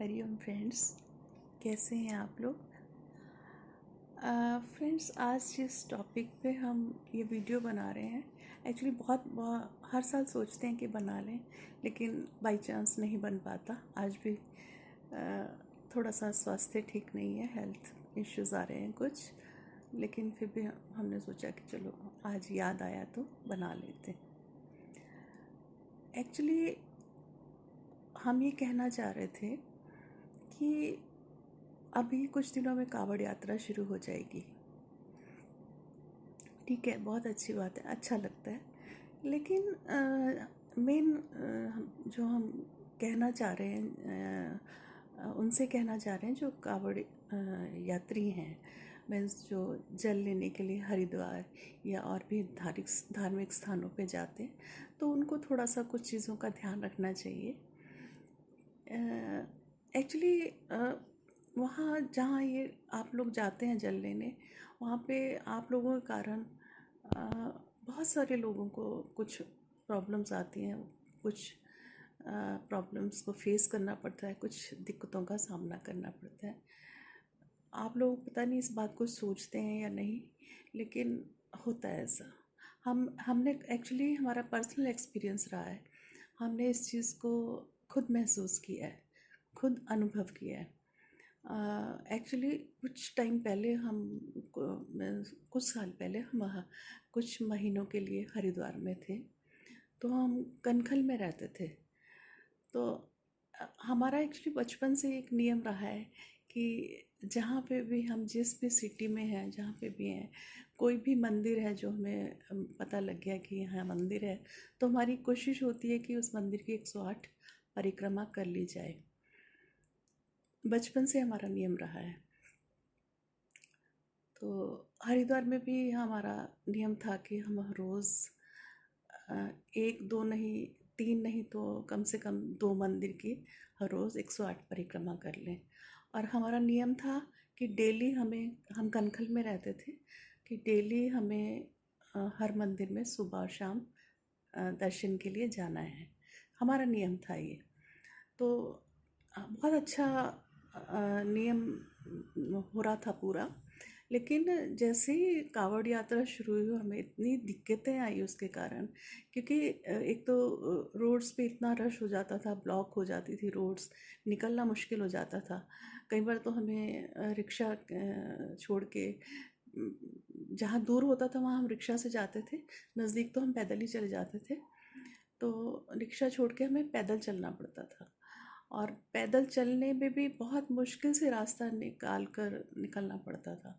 Hariom friends, कैसे हैं आप लोग। फ्रेंड्स, आज जिस टॉपिक पे हम ये वीडियो बना रहे हैं, एक्चुअली बहुत हर साल सोचते हैं कि बना लें, लेकिन बाय चांस नहीं बन पाता। आज भी थोड़ा सा स्वास्थ्य ठीक नहीं है, हेल्थ इश्यूज़ आ रहे हैं कुछ, लेकिन फिर भी हमने सोचा कि चलो आज याद आया तो बना लेते। एक्चुअली हम ये कहना चाह रहे थे कि अभी कुछ दिनों में कावड़ यात्रा शुरू हो जाएगी। ठीक है, बहुत अच्छी बात है, अच्छा लगता है, लेकिन मेन जो हम कहना चाह रहे हैं, उनसे कहना चाह रहे हैं जो कावड़ यात्री हैं, मीन्स जो जल लेने के लिए हरिद्वार या और भी धार्मिक स्थानों पे जाते हैं, तो उनको थोड़ा सा कुछ चीज़ों का ध्यान रखना चाहिए। एक्चुअली वहाँ जहाँ ये आप लोग जाते हैं जल लेने, वहाँ पे आप लोगों के कारण बहुत सारे लोगों को कुछ प्रॉब्लम्स आती हैं, कुछ प्रॉब्लम्स को फेस करना पड़ता है, कुछ दिक्कतों का सामना करना पड़ता है। आप लोग पता नहीं इस बात को सोचते हैं या नहीं, लेकिन होता है ऐसा। हमने एक्चुअली हमारा पर्सनल एक्सपीरियंस रहा है, हमने इस चीज़ को खुद महसूस किया है, खुद अनुभव किया है। एक्चुअली कुछ टाइम पहले कुछ साल पहले हम कुछ महीनों के लिए हरिद्वार में थे, तो हम कनखल में रहते थे। तो हमारा एक्चुअली बचपन से एक नियम रहा है कि जहाँ पे भी हम जिस भी सिटी में हैं, जहाँ पे भी हैं, कोई भी मंदिर है जो हमें पता लग गया कि यहाँ मंदिर है, तो हमारी कोशिश होती है कि उस मंदिर की 108 परिक्रमा कर ली जाए। बचपन से हमारा नियम रहा है। तो हरिद्वार में भी हमारा नियम था कि हम रोज़ 1-2 नहीं, 3 नहीं तो कम से कम 2 मंदिर की हर रोज़ 108 परिक्रमा कर लें। और हमारा नियम था कि डेली हम कनखल में रहते थे, कि डेली हमें हर मंदिर में सुबह और शाम दर्शन के लिए जाना है। हमारा नियम था ये। तो बहुत अच्छा नियम हो रहा था पूरा, लेकिन जैसे ही कावड़ यात्रा शुरू हुई हमें इतनी दिक्कतें आई उसके कारण, क्योंकि एक तो रोड्स पे इतना रश हो जाता था, ब्लॉक हो जाती थी रोड्स, निकलना मुश्किल हो जाता था। कई बार तो हमें रिक्शा छोड़ के जहाँ दूर होता था वहाँ हम रिक्शा से जाते थे, नज़दीक तो हम पैदल ही चले जाते थे। तो रिक्शा छोड़ के हमें पैदल चलना पड़ता था, और पैदल चलने में भी बहुत मुश्किल से रास्ता निकाल कर निकलना पड़ता था।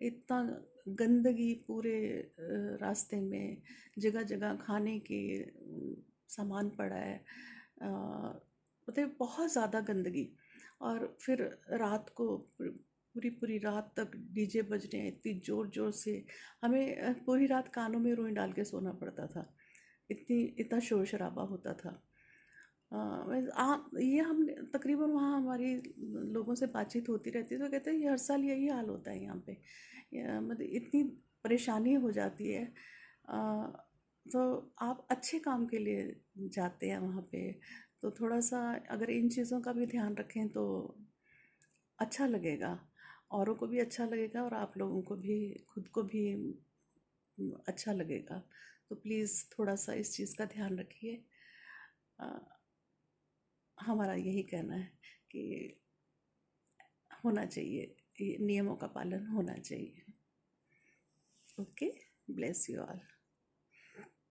इतना गंदगी पूरे रास्ते में, जगह जगह खाने के सामान पड़ा है, मतलब बहुत ज़्यादा गंदगी। और फिर रात को पूरी पूरी रात तक डीजे बज रहे हैं इतनी ज़ोर ज़ोर से, हमें पूरी रात कानों में रुई डाल के सोना पड़ता था, इतना शोर शराबा होता था। ये हम तकरीबन वहाँ हमारी लोगों से बातचीत होती रहती है, तो कहते हैं ये हर साल यही हाल होता है यहाँ पे, मतलब इतनी परेशानी हो जाती है। तो आप अच्छे काम के लिए जाते हैं वहाँ पे, तो थोड़ा सा अगर इन चीज़ों का भी ध्यान रखें तो अच्छा लगेगा, औरों को भी अच्छा लगेगा और आप लोगों को भी, खुद को भी अच्छा लगेगा। तो प्लीज़ थोड़ा सा इस चीज़ का ध्यान रखिए। हमारा यही कहना है कि होना चाहिए, ये नियमों का पालन होना चाहिए। Okay, bless you all.